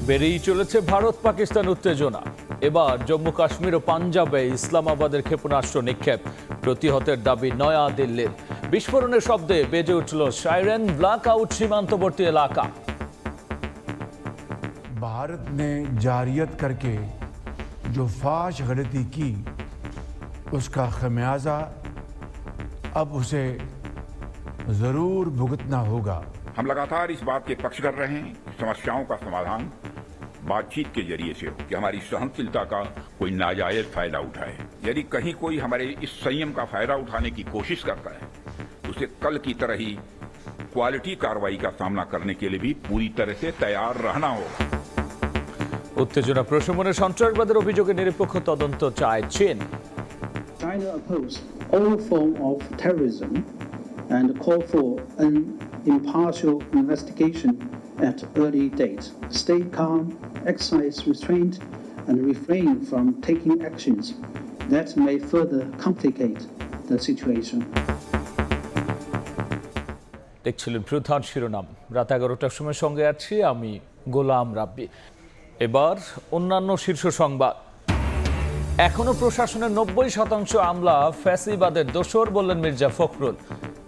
বেড়েই চলেছে ভারত পাকিস্তান উত্তেজনা। এবার জম্মু কাশ্মীর ও পাঞ্জাবে ইসলামাবাদের ক্ষেপণাস্ত্র নিক্ষেপ প্রতিহতের দাবি নয়া দিল্লির। বিস্ফোরণের শব্দে বেজে উঠল সাইরেন, ব্ল্যাক আউট সীমান্তবর্তী এলাকা। भारत ने जारियत करके जो फाश गलती की उसका खमियाजा अब उसे जरूर भुगतना होगा। हम लगातार इस बात के पक्ष कर रहे हैं कि समस्याओं का समाधान बातचीत के जरिए से हो, कि हमारी सहनशीलता का कोई नाजायज फायदा उठाए। यदि कहीं कोई हमारे इस संयम का फायदा उठाने की कोशिश करता है तो उसे कल की तरह ही क्वालिटी कार्रवाई का सामना करने के लिए भी पूरी तरह से तैयार रहना होगा। উত্তেজনা প্রশমনে সন্ত্রাসবাদের অভিযোগে নিরপেক্ষ তদন্ত চায় চীন। China opposes all form of terrorism and call for an impartial investigation at early date. Stay calm, exercise restraint, and refrain from taking actions that may further complicate the situation. দেখছিলেন প্রধান শিরোনাম। রাত 11টার সময় সঙ্গে আছি আমি গোলাম রাব্বি। এবার অন্যান্য শীর্ষ সংবাদ। এখনো প্রশাসনের 90% আমলা ফ্যাসিবাদের দোসর বললেন মির্জা ফখরুল।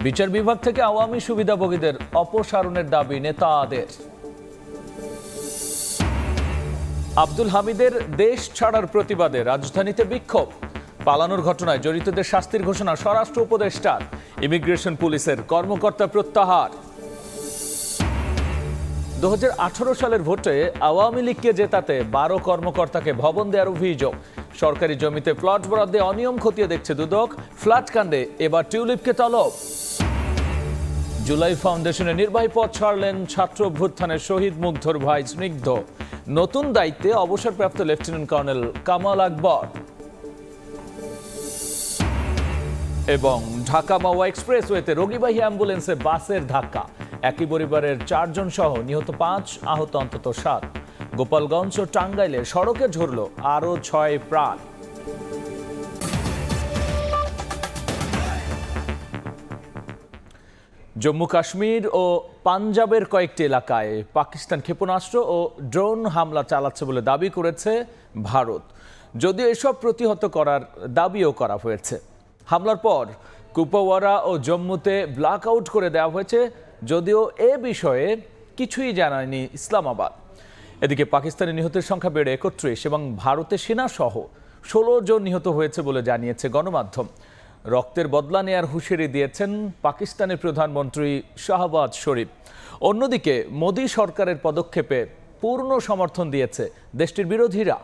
বিচার বিভাগ থেকে আওয়ামী সুবিধাভোগীদের অপসারণের দাবি নেতাদের। আব্দুল হামিদের দেশ ছাড়ার প্রতিবাদে রাজধানীতে বিক্ষোভ। পালানোর ঘটনায় জড়িতদের শাস্তির ঘোষণা স্বরাষ্ট্র উপদেষ্টার। ইমিগ্রেশন পুলিশের কর্মকর্তা প্রত্যাহার। 2018 সালের ভোটে আওয়ামী লীগকে জেতাতে 12 কর্মকর্তাকে ভবন দেওয়ার অভিযোগ। সরকারি জমিতে প্লট বরাদ্দে অনিয়ম খতিয়ে দেখছে দুদক। ফ্ল্যাট কাণ্ডে এবার টিউলিপকে তলব। জুলাই ফাউন্ডেশনের নির্বাহী পদ ছাড়লেন ছাত্র অভ্যুত্থানের শহীদ মুগ্ধর ভাই স্নিগ্ধ। নতুন দায়িত্বে অবসরপ্রাপ্ত লেফটেন্যান্ট কর্নেল কামাল আকবর। এবং ঢাকা মাওয়া এক্সপ্রেসওয়েতে রোগীবাহী অ্যাম্বুলেন্সে বাসের ধাক্কা। একই পরিবারের 4 জন সহ নিহত 5, আহত অন্তত 7। গোপালগঞ্জ ও টাঙ্গাইলে সড়কে ঝরল আরো 6 প্রাণ। জম্মু কাশ্মীর ও পাঞ্জাবের কয়েকটি এলাকায় পাকিস্তান ক্ষেপণাস্ত্র ও ড্রোন হামলা চালাচ্ছে বলে দাবি করেছে ভারত। যদিও এসব প্রতিহত করার দাবিও করা হয়েছে। হামলার পর কুপওয়ারা ও জম্মুতে ব্ল্যাক আউট করে দেওয়া হয়েছে, যদিও এ বিষয়ে কিছুই জানায়নি ইসলামাবাদ। এদিকে পাকিস্তানি নিহতের সংখ্যা বেড়ে 31 এবং ভারতের সেনাসহ 16 জন নিহত হয়েছে বলে জানিয়েছে গণমাধ্যম। রক্তের বদলা নেয়ার হুঁশিয়ারি দিয়েছেন পাকিস্তানের প্রধানমন্ত্রী শাহবাজ শরীফ। অন্যদিকে মোদী সরকারের পদক্ষেপে পূর্ণ সমর্থন দিয়েছে দেশটির বিরোধীরা।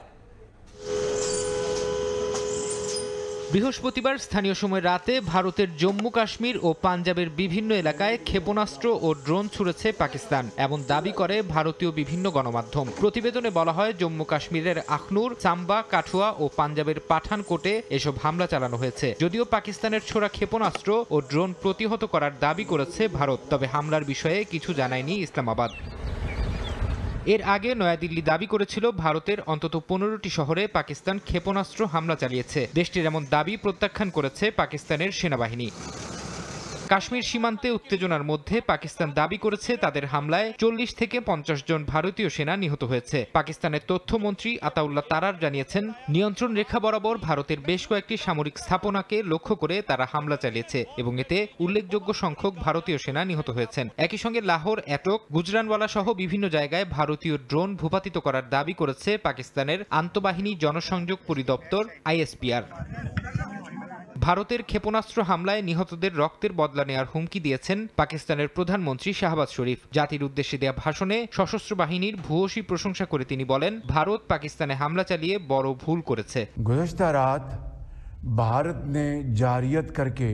বৃহস্পতিবার স্থানীয় সময় রাতে ভারতের জম্মু কাশ্মীর ও পাঞ্জাবের বিভিন্ন এলাকায় ক্ষেপণাস্ত্র ও ড্রোন ছুড়েছে পাকিস্তান, এমন দাবি করে ভারতীয় বিভিন্ন গণমাধ্যম। প্রতিবেদনে বলা হয়, জম্মু কাশ্মীরের আখনুর, চাম্বা, কাঠুয়া ও পাঞ্জাবের পাঠানকোটে এসব হামলা চালানো হয়েছে। যদিও পাকিস্তানের ছোড়া ক্ষেপণাস্ত্র ও ড্রোন প্রতিহত করার দাবি করেছে ভারত, তবে হামলার বিষয়ে কিছু জানায়নি ইসলামাবাদ। এর আগে নয়াদিল্লি দাবি করেছিল ভারতের অন্তত 15টি শহরে পাকিস্তান ক্ষেপণাস্ত্র হামলা চালিয়েছে। দেশটির এমন দাবি প্রত্যাখ্যান করেছে পাকিস্তানের সেনাবাহিনী। কাশ্মীর সীমান্তে উত্তেজনার মধ্যে পাকিস্তান দাবি করেছে তাদের হামলায় 40 থেকে 50 জন ভারতীয় সেনা নিহত হয়েছে। পাকিস্তানের তথ্যমন্ত্রী আতাউল্লাহ তারার জানিয়েছেন, নিয়ন্ত্রণ রেখা বরাবর ভারতের বেশ কয়েকটি সামরিক স্থাপনাকে লক্ষ্য করে তারা হামলা চালিয়েছে এবং এতে উল্লেখযোগ্য সংখ্যক ভারতীয় সেনা নিহত হয়েছেন। একই সঙ্গে লাহোর, এটক, গুজরানওয়ালা সহ বিভিন্ন জায়গায় ভারতীয় ড্রোন ভূপাতিত করার দাবি করেছে পাকিস্তানের আন্তঃবাহিনী জনসংযোগ পরিদপ্তর ISPR। ভারতের ক্ষেপণাস্ত্র হামলায় নিহতদের রক্তের বদলা নেওয়ার হুমকি দিয়েছেন পাকিস্তানের প্রধানমন্ত্রী শাহবাজ শরীফ। জাতির উদ্দেশ্যে দেয়া ভাষণে সশস্ত্র বাহিনীর ভূয়সী প্রশংসা করে তিনি বলেন, ভারত পাকিস্তানে হামলা চালিয়ে বড় ভুল করেছে। गुज़श्ता रात भारत ने जारियत करके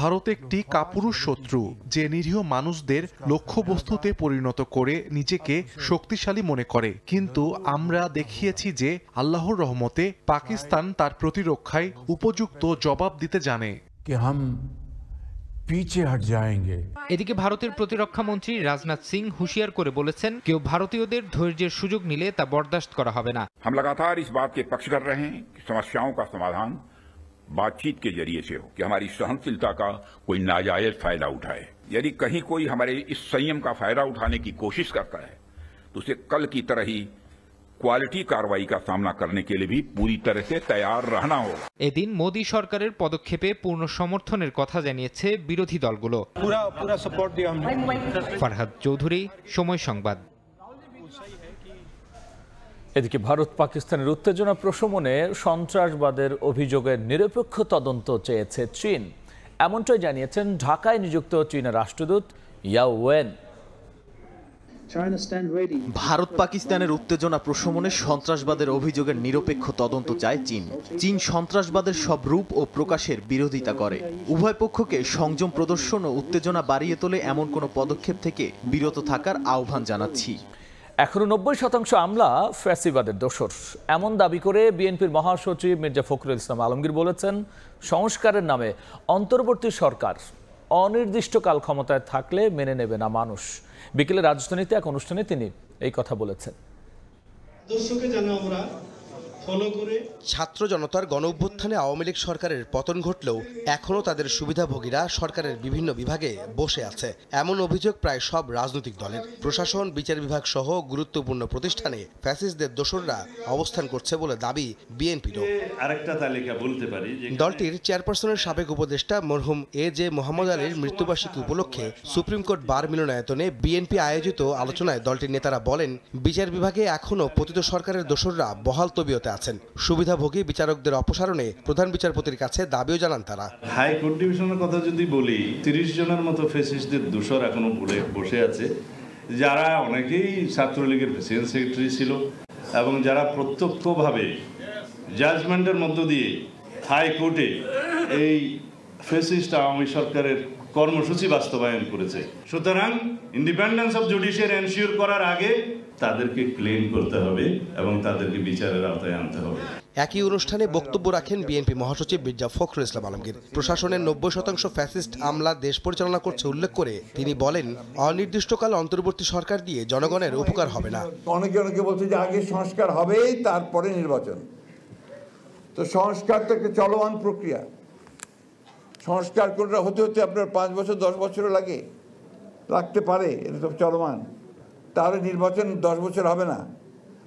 ভারত একটি কাপুরুষ শত্রু, যে নিরীহ মানুষদের লক্ষ্যবস্তুতে পরিণত করে নিজেকে শক্তিশালী মনে করে। কিন্তু আমরা দেখিয়েছি যে আল্লাহর রহমতে পাকিস্তান তার প্রতিরক্ষায় উপযুক্ত জবাব দিতে জানে। পিছে হট যায়েঙ্গে। এদিকে ভারতের প্রতিরক্ষা মন্ত্রী রাজনাথ সিং হুঁশিয়ার করে বলেছেন, কেউ ভারতীয়দের ধৈর্যের সুযোগ নিলে তা বরদাস্ত করা হবে না। हम लगातार इस बात के पक्ष कर रहे हैं कि समस्याओं का समाधान बातचीत के जरिए से हो, कि हमारी सहनशीलता का कोई नाजायज फायदा उठाए। यदि कहीं कोई हमारे इस संयम का फायदा उठाने की कोशिश करता है तो उसे कल की तरह ही क्वालिटी कार्रवाई का सामना करने के लिए भी पूरी तरह से तैयार रहना होगा। এদিন মোদী সরকারের পদক্ষেপে পূর্ণ সমর্থনের কথা জানিয়েছে বিরোধী দলগুলো। पूरा सपोर्ट दिया हमने। ফারহাদ চৌধুরী, সময় সংবাদ। এদিকে ভারত পাকিস্তানের উত্তেজনা প্রশমনে সন্ত্রাসবাদের অভিযোগের নিরপেক্ষ তদন্ত চেয়েছে চীন, এমনটাই জানিয়েছেন ঢাকায় নিযুক্ত চীনের রাষ্ট্রদূত ইয়াও ওয়েন। ভারত পাকিস্তানের উত্তেজনা প্রশমনে সন্ত্রাসবাদের অভিযোগের নিরপেক্ষ তদন্ত চায় চীন। চীন সন্ত্রাসবাদের সব রূপ ও প্রকাশের বিরোধিতা করে। উভয় পক্ষকে সংযম প্রদর্শন ও উত্তেজনা বাড়িয়ে তোলে এমন কোনো পদক্ষেপ থেকে বিরত থাকার আহ্বান জানাচ্ছি। এখনো 90% আমলা ফ্যাসিবাদের দোসর, এমন দাবি করে বিএনপির মহাসচিব মির্জা ফখরুল ইসলাম আলমগীর বলেছেন, সংস্কারের নামে অন্তর্বর্তী সরকার অনির্দিষ্টকাল ক্ষমতায় থাকলে মেনে নেবে না মানুষ। বিকেলে রাজধানীতে এক অনুষ্ঠানে তিনি এই কথা বলেছেন। ছাত্র জনতার গণ অভ্যুত্থানে আওয়ামী লীগ সরকারের পতন ঘটলেও এখনও তাদের সুবিধাভোগীরা সরকারের বিভিন্ন বিভাগে বসে আছে, এমন অভিযোগ প্রায় সব রাজনৈতিক দলের। প্রশাসন, বিচার বিভাগ সহ গুরুত্বপূর্ণ প্রতিষ্ঠানে ফ্যাসিস্টদের দোসররা অবস্থান করছে বলে দাবি বিএনপিরও। আরেকটা তালিকা বলতে পারি, দলটির চেয়ারপারসনের সাবেক উপদেষ্টা মরহুম এ.জে. মোহাম্মদ আলীর মৃত্যুবার্ষিকী উপলক্ষে সুপ্রিম কোর্ট বার মিলনায়তনে বিএনপি আয়োজিত আলোচনায় দলটির নেতারা বলেন, বিচার বিভাগে এখনও পতিত সরকারের দোসররা বহাল তবিয়তে আছেন। সুবিধাভোগী বিচারকদের অপসারণে প্রধান বিচারপতির কাছে দাবিও জানান তারা। হাইকোর্ট ডিভিশনের কথা যদি বলি, 30 জনের মতো ফ্যাসিস্টদের দোসর এখনো বসে আছে, যারা অনেকেই ছাত্রলীগের প্রেসিডেন্ট সেক্রেটারি ছিল এবং যারা প্রত্যক্ষভাবে জাজমেন্টের মধ্য দিয়ে হাইকোর্টে এই ফ্যাসিস্ট আওয়ামী সরকারের কর্মসূচি বাস্তবায়ন করেছে। সুতরাং ইন্ডিপেন্ডেন্স অফ জুডিশিয়ারি এনশিওর করার আগে তাদেরকে ক্লেম করতে হবে এবং তাদেরকে বিচারের আওতায় আনতে হবে। একই অনুষ্ঠানে বক্তব্য রাখেন বিএনপি মহাসচিব মির্জা ফখরুল ইসলাম আলমগীর। প্রশাসনের 90% ফ্যাসিস্ট আমলা দেশ পরিচালনা করছে উল্লেখ করে তিনি বলেন, অনির্দিষ্টকাল অন্তর্বর্তী সরকার দিয়ে জনগণের উপকার হবে না। অনেকে বলছে যে আগে সংস্কার হবেই, তারপরে নির্বাচন। তো সংস্কার তো একটা চলমান প্রক্রিয়া। সংস্কার করে হতে হতে আপনার 5 বছর 10 বছরও লাগতে পারে, এটা তো চলমান। তাহলে নির্বাচন 10 বছর হবে না।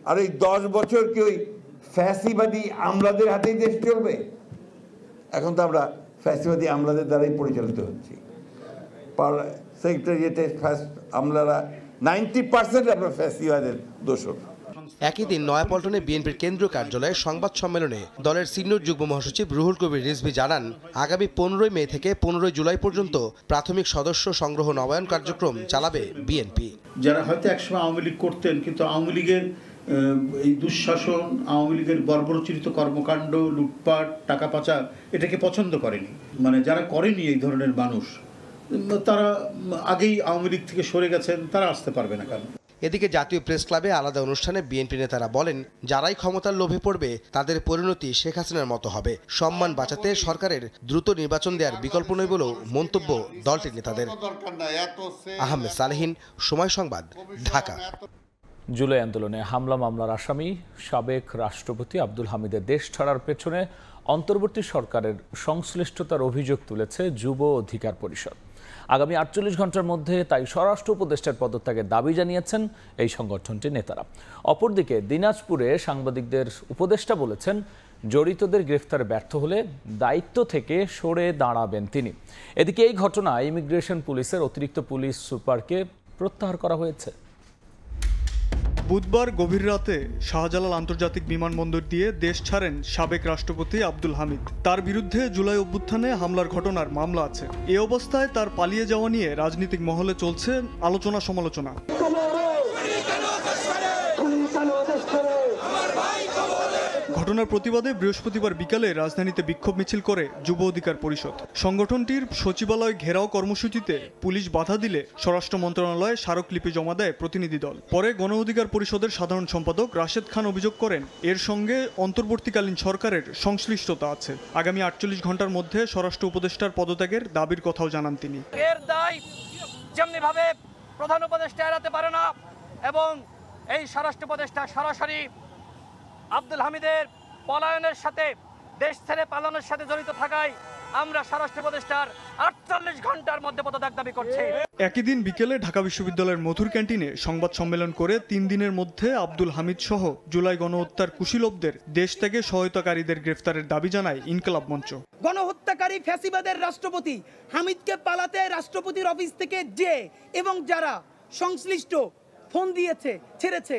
আর এই 10 বছর কি ওই ফ্যাসিবাদী আমলাদের হাতেই দেশ চলবে? এখন তো আমরা ফ্যাসিবাদী আমলাদের দ্বারাই পরিচালিত হচ্ছি। সেক্রেটারিয়েটে আমলারা 90% আপনার ফ্যাসিবাদের দোষর। একই দিন নয়াপল্টনে বিএনপির কেন্দ্রীয় কার্যালয়ে সংবাদ সম্মেলনে দলের সিনিয়র যুগ্ম মহাসচিব রুহুল কবির রিজভী জানান, আগামী 15 মে থেকে 15 জুলাই পর্যন্ত প্রাথমিক সদস্য সংগ্রহ নবায়ন কার্যক্রম চালাবে বিএনপি। যারা হয়তো একসময় আওয়ামী লীগ করতেন, কিন্তু আওয়ামী লীগের এই দুঃশাসন, আওয়ামী লীগের বর্বরোচিত কর্মকাণ্ড, লুটপাট, টাকা পাচার, এটাকে পছন্দ করেনি। মানে যারা করেনি এই ধরনের মানুষ, তারা আগেই আওয়ামী লীগ থেকে সরে গেছেন, তারা আসতে পারবে না কেন? এদিকে জাতীয় প্রেস ক্লাবে আলাদা অনুষ্ঠানে বিএনপি নেতারা বলেন, যারাই ক্ষমতার লোভে পড়বে তাদের পরিণতি শেখ হাসিনার মতো হবে। সম্মান বাঁচাতে সরকারের দ্রুত নির্বাচন দেওয়ার বিকল্প নেই বলেও মন্তব্য দলটির নেতাদের। আহমেদ সালেহীন, সময় সংবাদ, ঢাকা। জুলাই আন্দোলনে হামলা মামলার আসামি সাবেক রাষ্ট্রপতি আব্দুল হামিদের দেশ ছাড়ার পেছনে অন্তর্বর্তী সরকারের সংশ্লিষ্টতার অভিযোগ তুলেছে যুব অধিকার পরিষদ। আগামী 48 ঘন্টার মধ্যে তাই স্বরাষ্ট্র উপদেষ্টার পদত্যাগের দাবি জানিয়েছেন এই সংগঠনটির নেতারা। অপরদিকে দিনাজপুরে সাংবাদিকদের উপদেষ্টা বলেছেন, জড়িতদের গ্রেফতারে ব্যর্থ হলে দায়িত্ব থেকে সরে দাঁড়াবেন তিনি। এদিকে এই ঘটনায় ইমিগ্রেশন পুলিশের অতিরিক্ত পুলিশ সুপারকে প্রত্যাহার করা হয়েছে। বুধবার গভীর রাতে শাহজালাল আন্তর্জাতিক বিমানবন্দর দিয়ে দেশ ছাড়েন সাবেক রাষ্ট্রপতি আব্দুল হামিদ। তার বিরুদ্ধে জুলাই অভ্যুত্থানে হামলার ঘটনার মামলা আছে। এই অবস্থায় তার পালিয়ে যাওয়া নিয়ে রাজনৈতিক মহলে চলছে আলোচনা সমালোচনা। ঘটনার প্রতিবাদে বৃহস্পতিবার বিকালে রাজধানীতে বিক্ষোভ মিছিল করে যুব অধিকার পরিষদ। সংগঠনটির সচিবালয় ঘেরাও কর্মসূচিতে পুলিশ বাধা দিলে স্বরাষ্ট্র মন্ত্রণালয়ে স্মারকলিপি জমা দেয় প্রতিনিধি দল। পরে গণ অধিকার পরিষদের সাধারণ সম্পাদক রাশেদ খান অভিযোগ করেন, এর সঙ্গে অন্তর্বর্তীকালীন সরকারের সংশ্লিষ্টতা আছে। আগামী 48 ঘন্টার মধ্যে স্বরাষ্ট্র উপদেষ্টার পদত্যাগের দাবির কথাও জানান তিনি। এর দায় যেমনিভাবে প্রধান উপদেষ্টা এড়াতে পারে না, এবং এই স্বরাষ্ট্র উপদেষ্টা সরাসরি আব্দুল হামিদের পলায়নের সাথে, দেশ ছেড়ে পালানোর সাথে জড়িত থাকায় আমরা স্বরাষ্ট্র উপদেষ্টার 48 ঘন্টার মধ্যে পদত্যাগ দাবি করছি। একই দিন বিকেলে ঢাকা বিশ্ববিদ্যালয়ের মধুর ক্যান্টিনে সংবাদ সম্মেলন করে 3 দিনের মধ্যে আব্দুল হামিদ সহ জুলাই গণহত্যার কুশীলবদের দেশ থেকে সহায়তাকারীদের গ্রেফতারের দাবি জানায় ইনকিলাব মঞ্চ। গণহত্যাকারী ফ্যাসিবাদের রাষ্ট্রপতি হামিদকে পালাতে রাষ্ট্রপতির অফিস থেকে যে এবং যারা সংশ্লিষ্ট ফোন দিয়েছে ছেড়েছে,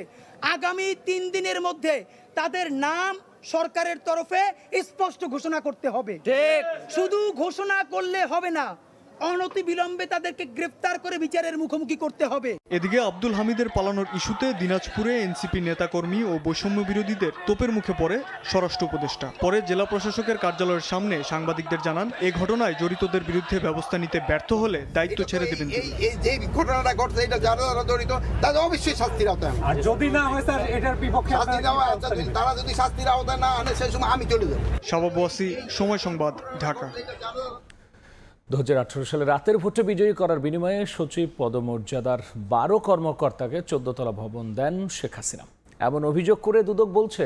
আগামী 3 দিনের মধ্যে তাদের নাম সরকারের তরফে স্পষ্ট ঘোষণা করতে হবে। শুধু ঘোষণা করলে হবে না, অনতিবিলম্বে তাদেরকে গ্রেফতার করে বিচারের মুখোমুখি করতে হবে। এদিকে আব্দুল হামিদের পালানোর ইস্যুতে দিনাজপুরে এনসিপি নেতাকর্মী ও বৈষম্য বিরোধীদের তোপের মুখে পড়ে স্বরাষ্ট্র উপদেষ্টা। পরে জেলা প্রশাসকের কার্যালয়ের সামনে সাংবাদিকদের জানান, এই ঘটনায় জড়িতদের বিরুদ্ধে ব্যবস্থা নিতে ব্যর্থ হলে দায়িত্ব ছেড়ে দেবেন। যে ঘটনাটা ঘটছে এটা যারা জড়িত তাদের অবশ্যই শাস্তির আওতায়, আর যদি না হয় স্যার এটার বিপক্ষে তারা যদি শাস্তির আওতায় না আনে সেই সময় আমি চলে যাব। শাবাব ওয়াসি, সময় সংবাদ, ঢাকা। 2018 সালে রাতের ভোটে বিজয়ী করার বিনিময়ে সচিব পদমর্যাদার 12 কর্মকর্তাকে 14 তলা ভবন দেন শেখ হাসিনা। এমন অভিযোগ করে দুদক বলছে,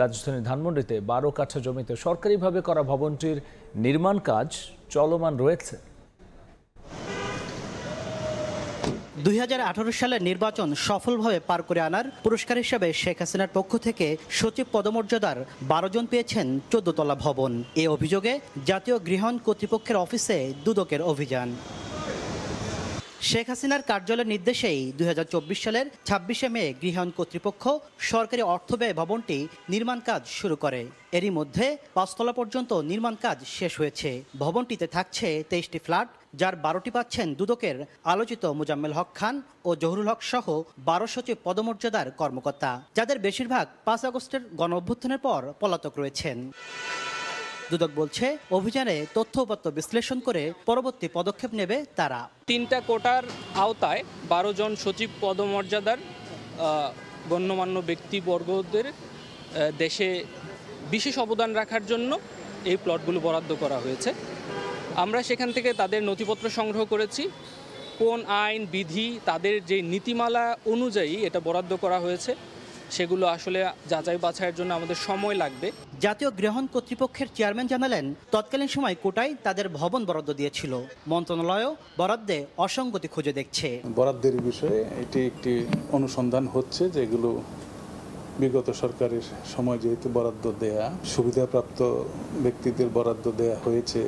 রাজধানীর ধানমন্ডিতে 12 কাঠা জমিতে সরকারিভাবে করা ভবনটির নির্মাণ কাজ চলমান রয়েছে। 2018 সালের নির্বাচন সফলভাবে পার করে আনার পুরস্কার হিসেবে শেখ হাসিনার পক্ষ থেকে সচিব পদমর্যাদার 12 জন পেয়েছেন 14 তলা ভবন। এ অভিযোগে জাতীয় গৃহায়ণ কর্তৃপক্ষের অফিসে দুদকের অভিযান। শেখ হাসিনার কার্যালয়ের নির্দেশেই 2024 সালের 26শে মে গৃহায়ণ কর্তৃপক্ষ সরকারি অর্থ ব্যয় ভবনটি নির্মাণ কাজ শুরু করে। এরই মধ্যে 5 তলা পর্যন্ত নির্মাণ কাজ শেষ হয়েছে। ভবনটিতে থাকছে 23টি ফ্ল্যাট, যার 12টি পাচ্ছেন দুদকের আলোচিত মোজাম্মেল হক খান ও জহুরুল হক সহ 12 সচিব পদমর্যাদার কর্মকর্তা, যাদের বেশিরভাগ 5 আগস্টের গণঅভ্যুত্থানের পর পলাতক রয়েছেন। দুদক বলছে, অভিযানে তথ্য উপাত্ত বিশ্লেষণ করে পরবর্তী পদক্ষেপ নেবে তারা। 3টা কোটার আওতায় 12 জন সচিব পদমর্যাদার গণ্যমান্য ব্যক্তিবর্গদের দেশে বিশেষ অবদান রাখার জন্য এই প্লটগুলো বরাদ্দ করা হয়েছে। আমরা সেখান থেকে তাদের নথিপত্র সংগ্রহ করেছি, কোন আইন বিধি তাদের যে নীতিমালা অনুযায়ী এটা বরাদ্দ করা হয়েছে সেগুলো আসলে যাচাই বাছাইয়ের জন্য আমাদের সময় লাগবে। জাতীয় গৃহায়ণ কর্তৃপক্ষের চেয়ারম্যান জানালেন, তৎকালীন সময় কোটায় তাদের ভবন বরাদ্দ দিয়েছিল, মন্ত্রণালয়ও বরাদ্দে অসঙ্গতি খুঁজে দেখছে। বরাদ্দের বিষয়ে এটি একটি অনুসন্ধান হচ্ছে, যেগুলো বিগত সরকারের সময় যেহেতু বরাদ্দ দেয়া, সুবিধাপ্রাপ্ত ব্যক্তিদের বরাদ্দ দেয়া হয়েছে,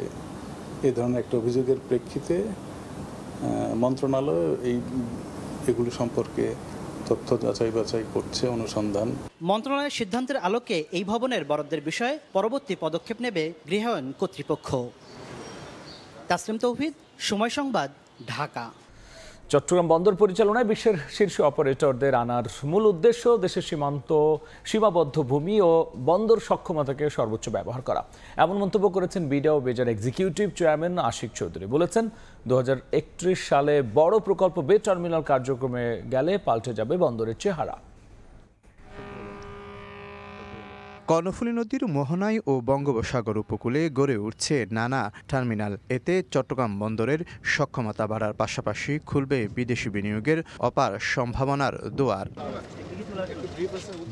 এ ধরনের একটা অভিযোগের প্রেক্ষিতে মন্ত্রণালয় এগুলো সম্পর্কে তথ্য যাচাই বাছাই করছে, অনুসন্ধান। মন্ত্রণালয়ের সিদ্ধান্তের আলোকে এই ভবনের বরাদ্দের বিষয়ে পরবর্তী পদক্ষেপ নেবে গৃহায়ণ কর্তৃপক্ষ। তাসলিম তৌহিদ, সময় সংবাদ, ঢাকা। চট্টগ্রাম বন্দর পরিচালনায় বিশ্বের শীর্ষ অপারেটরদের আনার মূল উদ্দেশ্য দেশের সীমাবদ্ধ ভূমি ও বন্দর সক্ষমতাকে সর্বোচ্চ ব্যবহার করা। এমন মন্তব্য করেছেন বিডা ও বেজার এক্সিকিউটিভ চেয়ারম্যান আশিক চৌধুরী। বলেছেন, 2031 সালে বড় প্রকল্প বে টার্মিনাল কার্যক্রমে গেলে পাল্টে যাবে বন্দরের চেহারা। কর্ণফুলী নদীর মোহনায় ও বঙ্গোপসাগর উপকূলে গড়ে উঠছে নানা টার্মিনাল। এতে চট্টগ্রাম বন্দরের সক্ষমতা বাড়ার পাশাপাশি খুলবে বিদেশি বিনিয়োগের অপার সম্ভাবনার দুয়ার।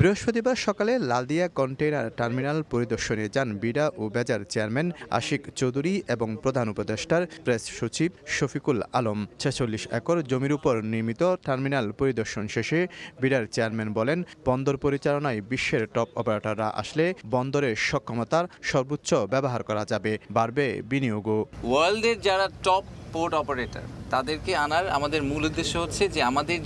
বৃহস্পতিবার সকালে লালদিয়া কন্টেইনার টার্মিনাল পরিদর্শনে যান বিডা ও বেজার চেয়ারম্যান আশিক চৌধুরী এবং প্রধান উপদেষ্টার প্রেস সচিব শফিকুল আলম। 46 একর জমির উপর নির্মিত টার্মিনাল পরিদর্শন শেষে বিডার চেয়ারম্যান বলেন, বন্দর পরিচালনায় বিশ্বের টপ অপারেটররা আসলে বন্দরের সক্ষমতার সর্বোচ্চ ব্যবহার করা যাবে, বাড়বে বিনিয়োগও। ওয়ার্ল্ডের যারা টপ পোর্ট অপারেটর তাদেরকে আনার আমাদের মূল উদ্দেশ্য হচ্ছে যে আমাদের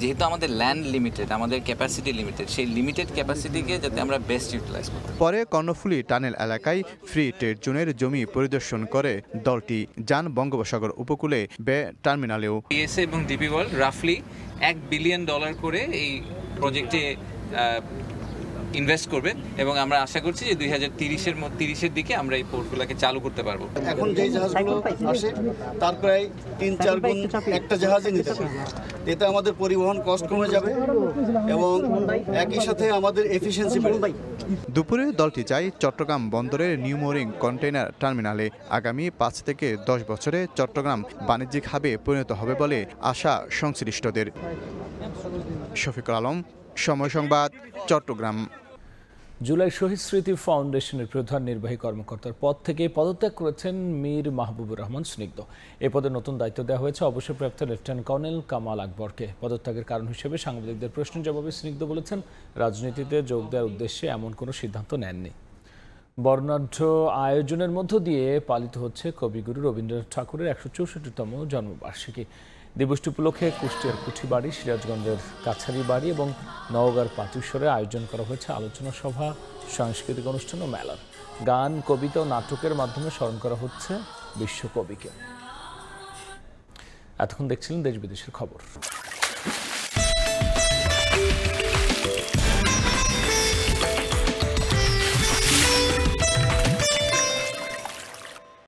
যেহেতু আমাদের ল্যান্ড লিমিটেড, আমাদের ক্যাপাসিটি লিমিটেড, সেই লিমিটেড ক্যাপাসিটিকে যাতে আমরা বেস্ট ইউটিলাইজ করতে। পরে কর্ণফুলী টানেল এলাকায় ফ্রি ট্রেড জোনের জমি পরিদর্শন করে দলটি। যান বঙ্গোপসাগর উপকূলে বে টার্মিনালেও। পিএসএ এবং ডিপি ওয়ার্ল্ড রাফলি $1 বিলিয়ন করে এই প্রজেক্টে ইনভেস্ট করবে এবং আমরা আশা করছি যে 2030-এর দিকে আমরা এই পোর্টগুলোকে চালু করতে পারবো। এখন যে জাহাজগুলো আসে তার প্রায় 3-4 গুণ একটা জাহাজে নিতে পারে। এতে আমাদের পরিবহন কস্ট কমে যাবে এবং একই সাথে আমাদের এফিসিয়েন্সি বাড়বে। দুপুরে দলটি যায় চট্টগ্রাম বন্দরের নিউ মোরিং কন্টেইনার টার্মিনালে। আগামী 5 থেকে 10 বছরে চট্টগ্রাম বাণিজ্যিক হাবে পরিণত হবে বলে আশা সংশ্লিষ্টদের। শফিকুল আলম, সময় সংবাদ, চট্টগ্রাম। জুলাই শহীদ স্মৃতি ফাউন্ডেশনের প্রধান নির্বাহী কর্মকর্তার পদ থেকে পদত্যাগ করেছেন মীর মাহবুবুর রহমান স্নিগ্ধ। এ পদে নতুন দায়িত্ব দেওয়া হয়েছে অবসরপ্রাপ্ত লেফটেন্যান্ট কর্নেল কামাল আকবরকে। পদত্যাগের কারণ হিসেবে সাংবাদিকদের প্রশ্নের জবাবে স্নিগ্ধ বলেছেন, রাজনীতিতে যোগ দেওয়ার উদ্দেশ্যে এমন কোনো সিদ্ধান্ত নেননি। বর্ণাঢ্য আয়োজনের মধ্য দিয়ে পালিত হচ্ছে কবিগুরু রবীন্দ্রনাথ ঠাকুরের ১৬৪তম জন্মবার্ষিকী। দিবসটি উপলক্ষে কুষ্টিয়ার কুঠিবাড়ি, সিরাজগঞ্জের কাছারি বাড়ি এবং নওগাঁর পাতিশ্বরে আয়োজন করা হয়েছে আলোচনা সভা, সাংস্কৃতিক অনুষ্ঠান ও মেলার। গান, কবিতা ও নাটকের মাধ্যমে স্মরণ করা হচ্ছে বিশ্বকবিকে। এতক্ষণ দেখছিলেন দেশ বিদেশের খবর।